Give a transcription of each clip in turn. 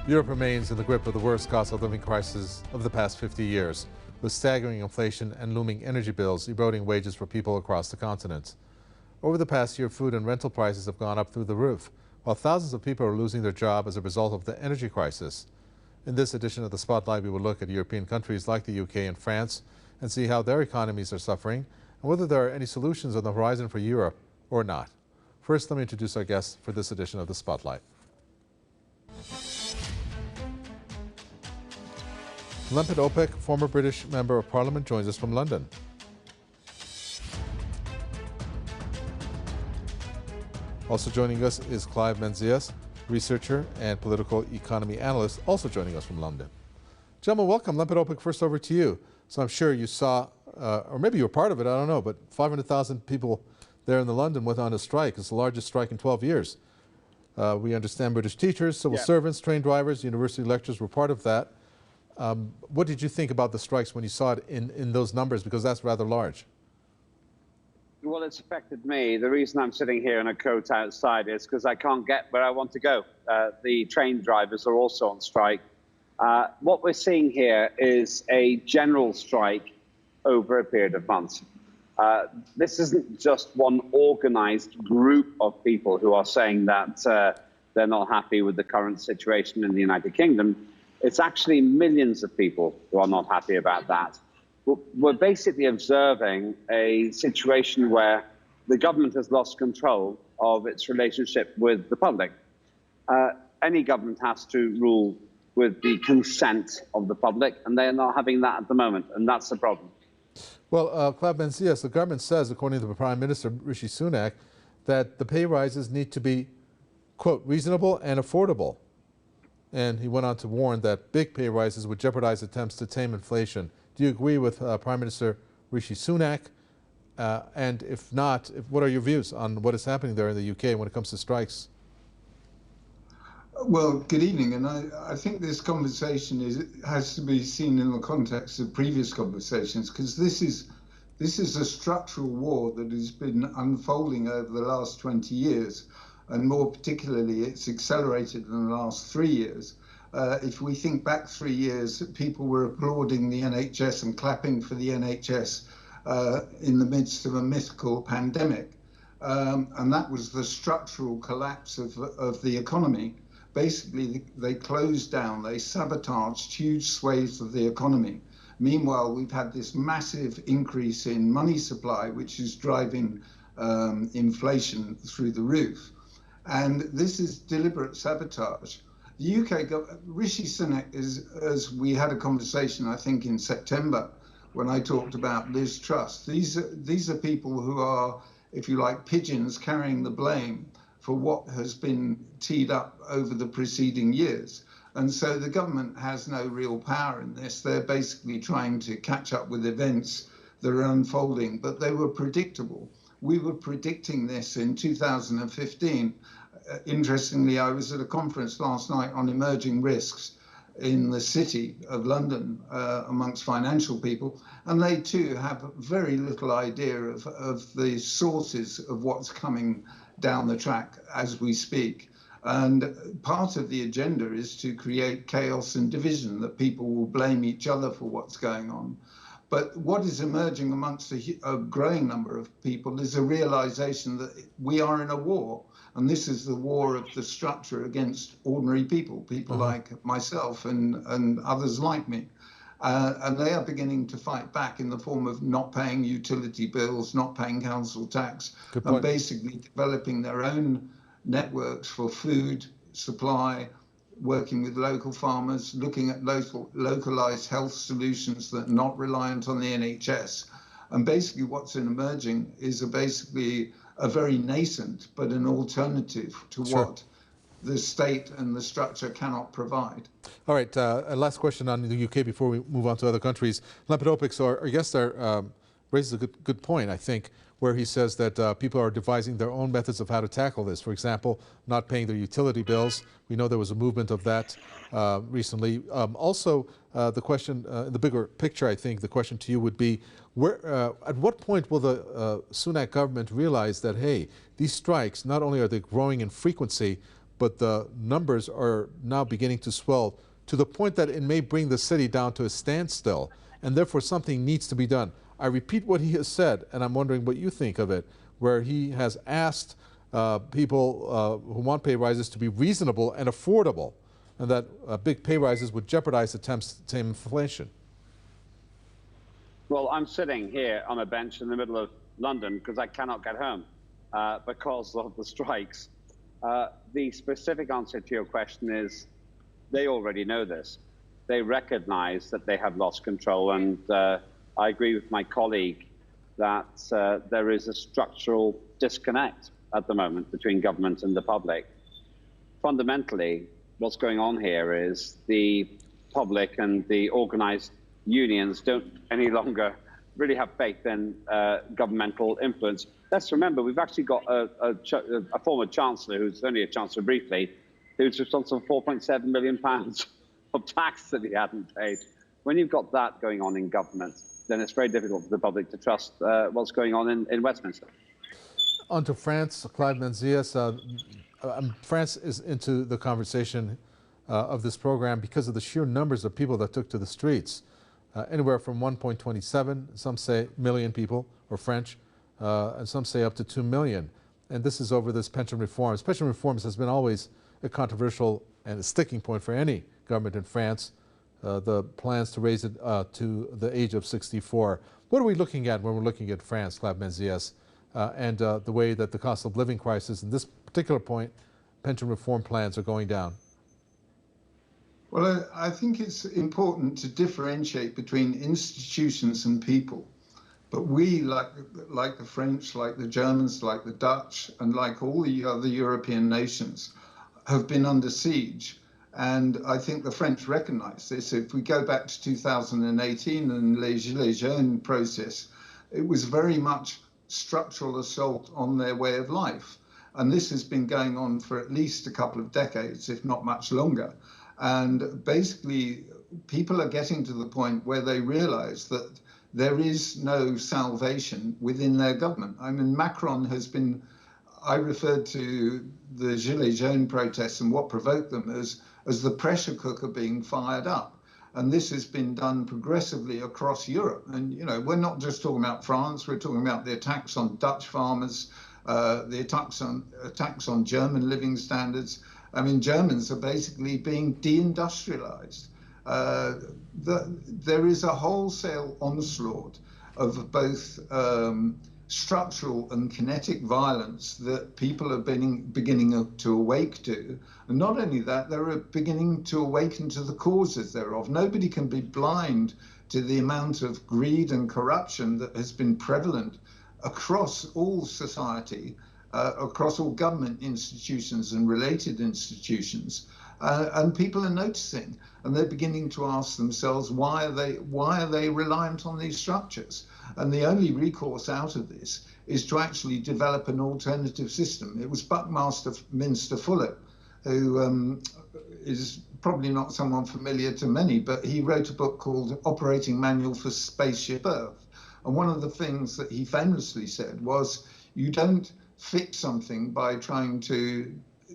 Europe remains in the grip of the worst cost of living crisis of the past 50 years, with staggering inflation and looming energy bills eroding wages for people across the continent. Over the past year, food and rental prices have gone up through the roof, while thousands of people are losing their job as a result of the energy crisis. In this edition of the Spotlight, we will look at European countries like the UK and France and see how their economies are suffering and whether there are any solutions on the horizon for Europe or not. First, let me introduce our guests for this edition of the Spotlight. Lembit Opek, former British Member of Parliament, joins us from London. Also joining us is Clive Menzies, researcher and political economy analyst, also joining us from London. Gentlemen, welcome. Lembit Opek, first over to you. So I'm sure you saw, or maybe you were part of it, I don't know, but 500,000 people there in London went on a strike. It's the largest strike in 12 years. We understand British teachers, civil servants, train drivers, university lecturers were part of that. What did you think about the strikes when you saw it in those numbers? Because that's rather large. Well, it's affected me. The reason I'm sitting here in a coat outside is because I can't get where I want to go. The train drivers are also on strike. What we're seeing here is a general strike over a period of months. This isn't just one organized group of people who are saying that they're not happy with the current situation in the United Kingdom. It's actually millions of people who are not happy about that. We're basically observing a situation where the government has lost control of its relationship with the public. Any government has to rule with the consent of the public, and they're not having that at the moment, and that's the problem. Well, Clive Menzies, the government says, according to the Prime Minister, Rishi Sunak, that the pay rises need to be, quote, reasonable and affordable. And he went on to warn that big pay rises would jeopardize attempts to tame inflation. Do you agree with Prime Minister Rishi Sunak? And if not, what are your views on what is happening there in the UK when it comes to strikes? Well, good evening. And I think this conversation has to be seen in the context of previous conversations, because this is a structural war that has been unfolding over the last 20 years. And more particularly, it's accelerated in the last 3 years. If we think back 3 years, people were applauding the NHS and clapping for the NHS in the midst of a mythical pandemic. And that was the structural collapse of the economy. Basically, they closed down, they sabotaged huge swathes of the economy. Meanwhile, we've had this massive increase in money supply, which is driving inflation through the roof. And this is deliberate sabotage. The UK, Rishi Sunak is, as we had a conversation, I think in September, when I talked about Liz Truss, these are people who are, if you like, pigeons carrying the blame for what has been teed up over the preceding years. And so the government has no real power in this. They're basically trying to catch up with events that are unfolding, but they were predictable. We were predicting this in 2015. Interestingly, I was at a conference last night on emerging risks in the city of London amongst financial people, and they too have very little idea of the sources of what's coming down the track as we speak. And part of the agenda is to create chaos and division, that people will blame each other for what's going on. But what is emerging amongst a growing number of people is a realization that we are in a war. And this is the war of the structure against ordinary people, like myself and others like me. And they are beginning to fight back in the form of not paying utility bills, not paying council tax, and basically developing their own networks for food supply, working with local farmers, looking at localized health solutions that are not reliant on the NHS. And basically what's emerging is basically a very nascent, but an alternative to what the state and the structure cannot provide. All right, a last question on the UK before we move on to other countries. Lembit Opek, so our guest there raises a good point, I think, where he says that people are devising their own methods of how to tackle this. For example, not paying their utility bills. We know there was a movement of that recently. Also, the question, in the bigger picture, I think, the question to you would be, at what point will the Sunak government realize that, hey, these strikes, not only are they growing in frequency, but the numbers are now beginning to swell to the point that it may bring the city down to a standstill, and therefore something needs to be done. I repeat what he has said, and I'm wondering what you think of it, where he has asked people who want pay rises to be reasonable and affordable, and that big pay rises would jeopardize attempts to tame inflation. Well, I'm sitting here on a bench in the middle of London because I cannot get home because of the strikes. The specific answer to your question is they already know this. They recognize that they have lost control, and I agree with my colleague that there is a structural disconnect at the moment between government and the public. Fundamentally, what's going on here is the public and the organized unions don't any longer really have faith in governmental influence. Let's remember, we've actually got a former chancellor who's only a chancellor briefly, who's responsible for £4.7 million of tax that he hadn't paid. When you've got that going on in government, then it's very difficult for the public to trust what's going on in Westminster. On to France, Clive Menzies. France is into the conversation of this program because of the sheer numbers of people that took to the streets. Anywhere from 1.27, some say, million people, or French, and some say up to 2 million. And this is over this pension reforms. Pension reforms has been always a controversial and a sticking point for any government in France. The plans to raise it to the age of 64. What are we looking at when we're looking at France, Clive Menzies, and the way that the cost of living crisis, in this particular point, pension reform plans are going down? Well, I think it's important to differentiate between institutions and people. But we, like the French, like the Germans, like the Dutch, and like all the other European nations, have been under siege. And I think the French recognize this. If we go back to 2018 and Les Gilets Jaunes process, it was very much structural assault on their way of life. And this has been going on for at least a couple of decades, if not much longer. And basically, people are getting to the point where they realize that there is no salvation within their government. I mean, Macron has been, I referred to the Gilets Jaunes protests and what provoked them as the pressure cooker being fired up. And this has been done progressively across Europe. And, you know, we're not just talking about France, we're talking about the attacks on Dutch farmers, the attacks on German living standards. I mean, Germans are basically being deindustrialized. There is a wholesale onslaught of both structural and kinetic violence that people are beginning to awake to. And not only that, they're beginning to awaken to the causes thereof. Nobody can be blind to the amount of greed and corruption that has been prevalent across all society, across all government institutions and related institutions. And people are noticing, and they're beginning to ask themselves, why are they reliant on these structures? And the only recourse out of this is to actually develop an alternative system. It was Buckminster Fuller, who is probably not someone familiar to many, but he wrote a book called Operating Manual for Spaceship Earth. And one of the things that he famously said was, you don't fix something by trying to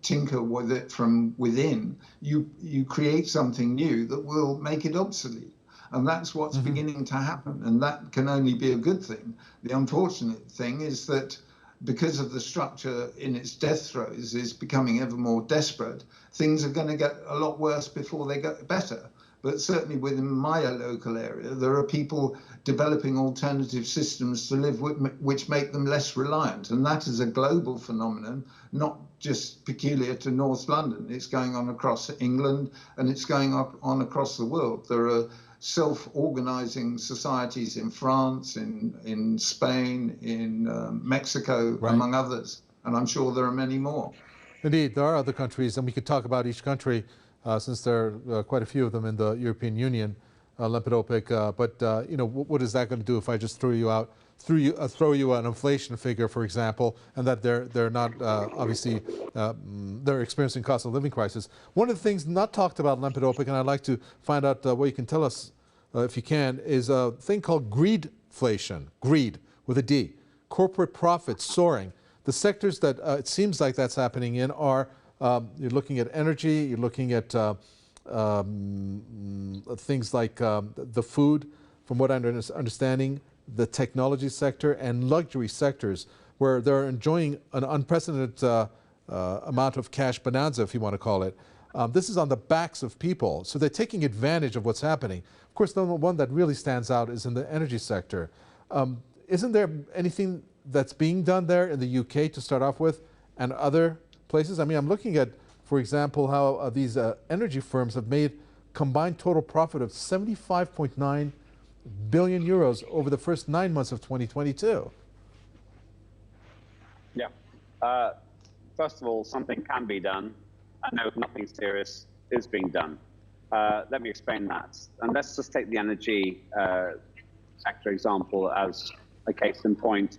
tinker with it from within. You create something new that will make it obsolete. And that's what's beginning to happen. And that can only be a good thing. The unfortunate thing is that because of the structure in its death throes is becoming ever more desperate, things are going to get a lot worse before they get better. But certainly within my local area, there are people developing alternative systems to live with, which make them less reliant. And that is a global phenomenon, not just peculiar to North London. It's going on across England, and it's going on across the world. There are self-organizing societies in France, in Spain, in Mexico, right, among others. And I'm sure there are many more. Indeed, there are other countries, and we could talk about each country since there are quite a few of them in the European Union, Lempidopic. But you know, what is that going to do if I just throw you an inflation figure, for example, and that they're not obviously they're experiencing cost of living crisis. One of the things not talked about, Lempidopic, and I'd like to find out what you can tell us, if you can, is a thing called greedflation. Greed with a D. Corporate profits soaring. The sectors that it seems like that's happening in are You're looking at energy, you're looking at things like the food, from what I'm understanding, the technology sector, and luxury sectors, where they're enjoying an unprecedented amount of cash bonanza, if you want to call it. This is on the backs of people, so they're taking advantage of what's happening. Of course, the one that really stands out is in the energy sector. Isn't there anything that's being done there in the UK to start off with, and other places? I mean, I'm looking at, for example, how these energy firms have made combined total profit of 75.9 billion euros over the first 9 months of 2022. Yeah. First of all, something can be done. I know nothing serious is being done. Let me explain that. And let's just take the energy sector example as a case in point.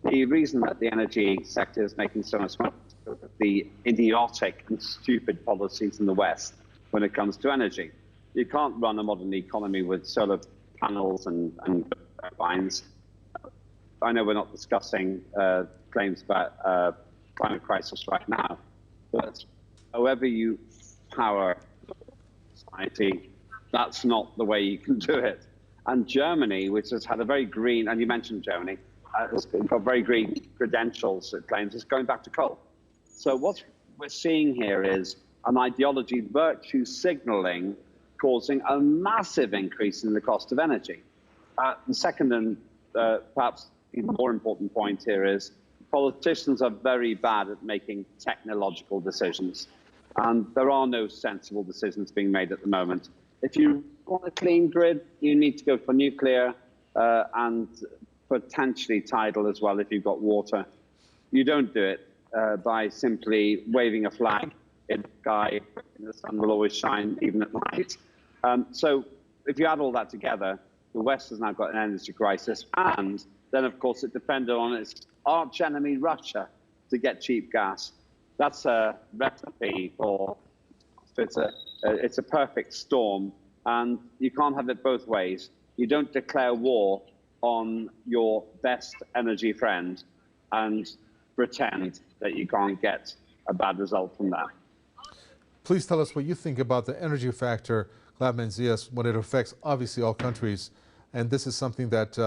The reason that the energy sector is making so much money is because of the idiotic and stupid policies in the West when it comes to energy. You can't run a modern economy with solar panels and turbines. I know we're not discussing claims about climate crisis right now, but however you power society, that's not the way you can do it. And Germany, which has had a very green, and you mentioned Germany, has got very green credentials, it claims, is going back to coal. So what we're seeing here is an ideology virtue signaling causing a massive increase in the cost of energy. The second and perhaps even more important point here is politicians are very bad at making technological decisions. And there are no sensible decisions being made at the moment. If you want a clean grid, you need to go for nuclear and potentially tidal as well if you've got water. You don't do it by simply waving a flag in the sky, and the sun will always shine even at night. So if you add all that together, the West has now got an energy crisis, and then of course it depended on its arch enemy Russia to get cheap gas. That's a recipe for, it's a perfect storm, and you can't have it both ways. You don't declare war on your best energy friend and pretend that you can't get a bad result from that. Please tell us what you think about the energy factor, Claude Menzies, when it affects obviously all countries. And this is something that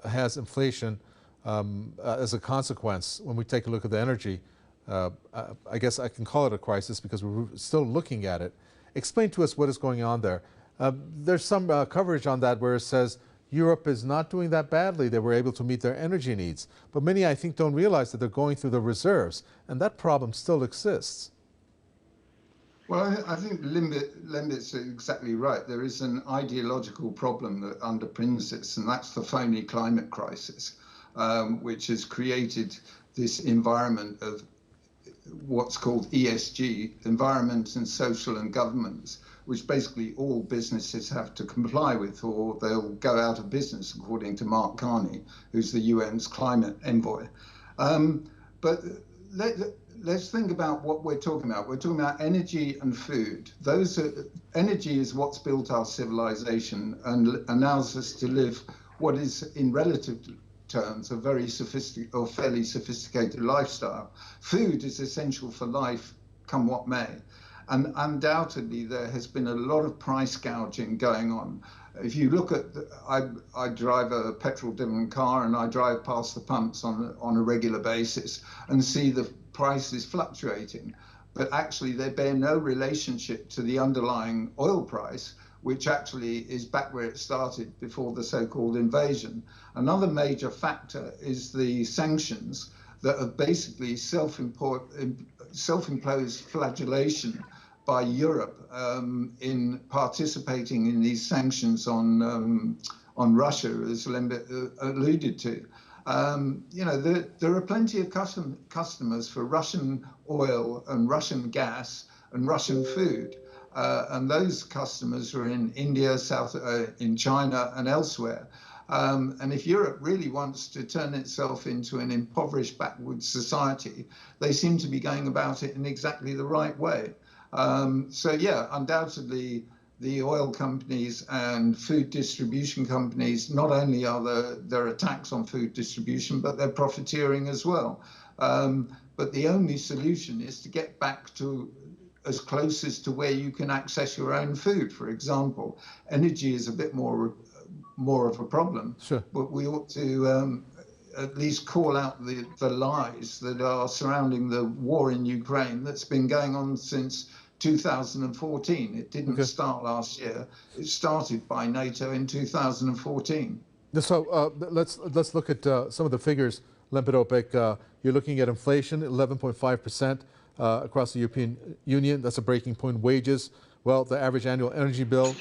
has inflation as a consequence. When we take a look at the energy, I guess I can call it a crisis because we're still looking at it. Explain to us what is going on there. There's some coverage on that where it says Europe is not doing that badly. They were able to meet their energy needs. But many, I think, don't realize that they're going through the reserves, and that problem still exists. Well, I think Lembit's exactly right. There is an ideological problem that underpins this, and that's the phony climate crisis, which has created this environment of what's called ESG, environment and social and governance, which basically all businesses have to comply with, or they'll go out of business, according to Mark Carney, who's the UN's climate envoy. But let's think about what we're talking about. We're talking about energy and food. Energy is what's built our civilization and allows us to live what is, in relative terms, a very sophisticated or fairly sophisticated lifestyle. Food is essential for life, come what may. And undoubtedly, there has been a lot of price gouging going on. If you look at, I drive a petrol-driven car, and I drive past the pumps on a regular basis and see the prices fluctuating. But actually, they bear no relationship to the underlying oil price, which actually is back where it started before the so-called invasion. Another major factor is the sanctions that are basically self-imposed flagellation by Europe in participating in these sanctions on Russia, as Lembit alluded to. There are plenty of customers for Russian oil and Russian gas and Russian food. And those customers are in India, in China and elsewhere. And if Europe really wants to turn itself into an impoverished, backward society, they seem to be going about it in exactly the right way. So yeah, undoubtedly, the oil companies and food distribution companies, not only are there attacks on food distribution, but they're profiteering as well. but the only solution is to get back to as close as to where you can access your own food. For example, energy is a bit more of a problem, Sure. but we ought to at least call out the lies that are surrounding the war in Ukraine that's been going on since 2014. It didn't start last year. It started by NATO in 2014. So let's look at some of the figures, Lempidopik. You're looking at inflation, 11.5% across the European Union. That's a breaking point. Wages, well, the average annual energy bill,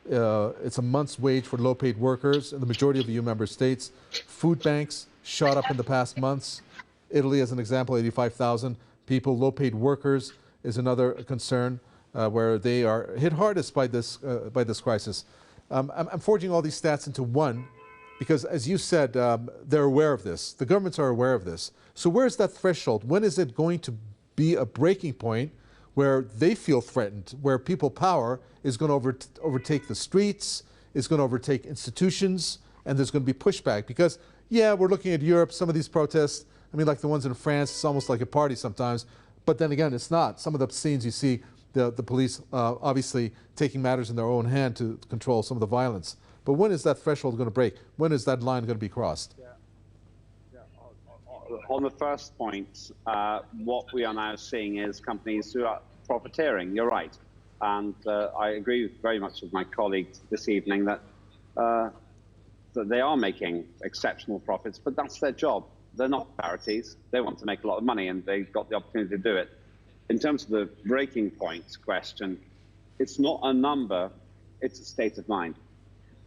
it's a month's wage for low-paid workers in the majority of the EU member states. Food banks shot up in the past months. Italy, as an example, 85,000 people. Low-paid workers is another concern where they are hit hardest by this crisis. I'm forging all these stats into one because, as you said, they're aware of this. The governments are aware of this. So where is that threshold? When is it going to be a breaking point where they feel threatened, where people power is going to overtake the streets, is going to overtake institutions, and there's going to be pushback? Because, yeah, we're looking at Europe, some of these protests, I mean, like the ones in France, it's almost like a party sometimes. But then again, it's not. Some of the scenes you see, the police obviously taking matters in their own hand to control some of the violence. But when is that threshold going to break? When is that line going to be crossed? On the first point, what we are now seeing is companies who are profiteering. You're right. And I agree very much with my colleague this evening that they are making exceptional profits, but that's their job. They're not charities. They want to make a lot of money, and they've got the opportunity to do it. In terms of the breaking point question, it's not a number, it's a state of mind.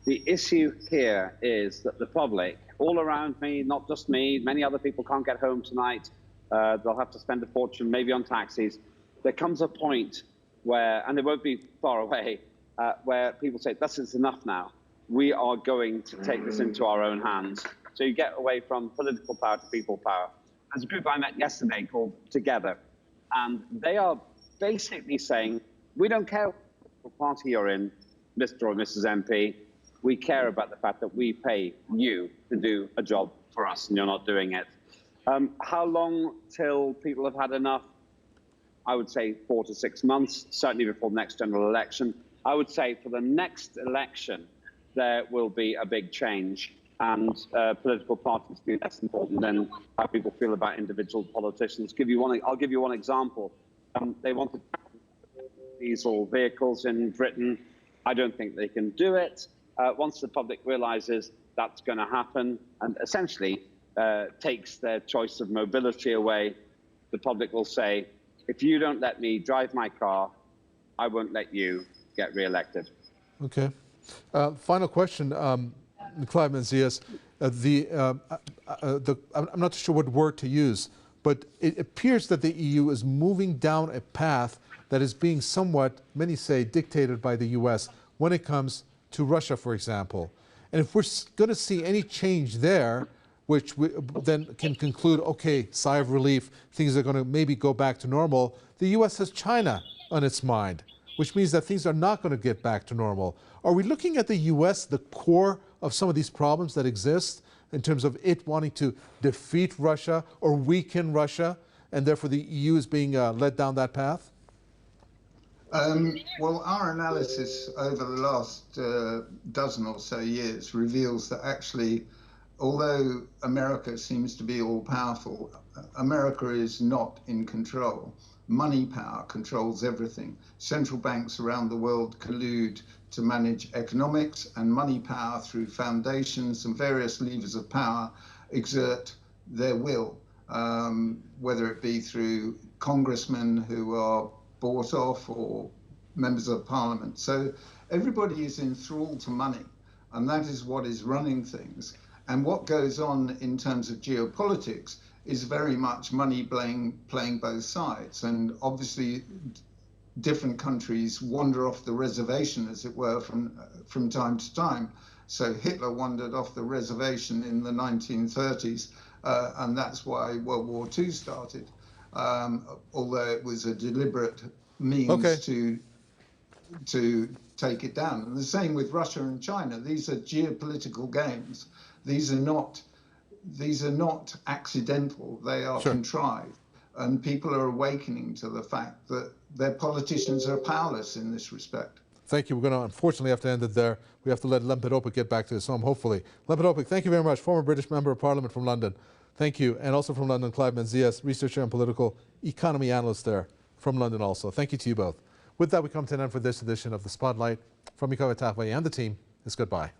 The issue here is that the public, all around me, not just me, many other people can't get home tonight. They'll have to spend a fortune, maybe on taxis. There comes a point where, and it won't be far away, where people say, this is enough now. We are going to take this into our own hands. So you get away from political power to people power. There's a group I met yesterday called Together, and they are basically saying, we don't care what party you're in, Mr. or Mrs. MP. We care about the fact that we pay you to do a job for us, and you're not doing it. How long till people have had enough? I would say 4 to 6 months, certainly before the next general election. I would say for the next election, there will be a big change, and political parties will be less important than how people feel about individual politicians. I'll give you one example. They want to diesel vehicles in Britain. I don't think they can do it. Once the public realizes that's going to happen and essentially takes their choice of mobility away, the public will say, if you don't let me drive my car, I won't let you get re-elected. Okay. Final question, Clive Menzies. I'm not sure what word to use, but it appears that the EU is moving down a path that is being somewhat, many say, dictated by the US when it comes to Russia, for example. And if we're going to see any change there, which we then can conclude, okay, sigh of relief, things are going to maybe go back to normal, the US has China on its mind, which means that things are not going to get back to normal. Are we looking at the US, the core of some of these problems that exist in terms of it wanting to defeat Russia or weaken Russia, and therefore the EU is being led down that path? Well, our analysis over the last dozen or so years reveals that actually, although America seems to be all-powerful, America is not in control. Money power controls everything. Central banks around the world collude to manage economics, and money power through foundations and various levers of power exert their will, whether it be through congressmen who are bought off or members of parliament. So everybody is enthralled to money, and that is what is running things. And what goes on in terms of geopolitics is very much money playing both sides. And obviously, different countries wander off the reservation, as it were, from time to time. So Hitler wandered off the reservation in the 1930s, and that's why World War II started. Although it was a deliberate means to take it down. And the same with Russia and China. These are geopolitical games. These are not accidental. They are contrived. and people are awakening to the fact that their politicians are powerless in this respect. Thank you. We're going to unfortunately have to end it there. We have to let Lempedopic get back to his home, hopefully. Lempedopic, thank you very much. Former British Member of Parliament from London. Thank you. And also from London, Clive Menzies, researcher and political economy analyst there from London also. Thank you to you both. With that, we come to an end for this edition of The Spotlight. From Mikowa Takwe and the team, it's goodbye.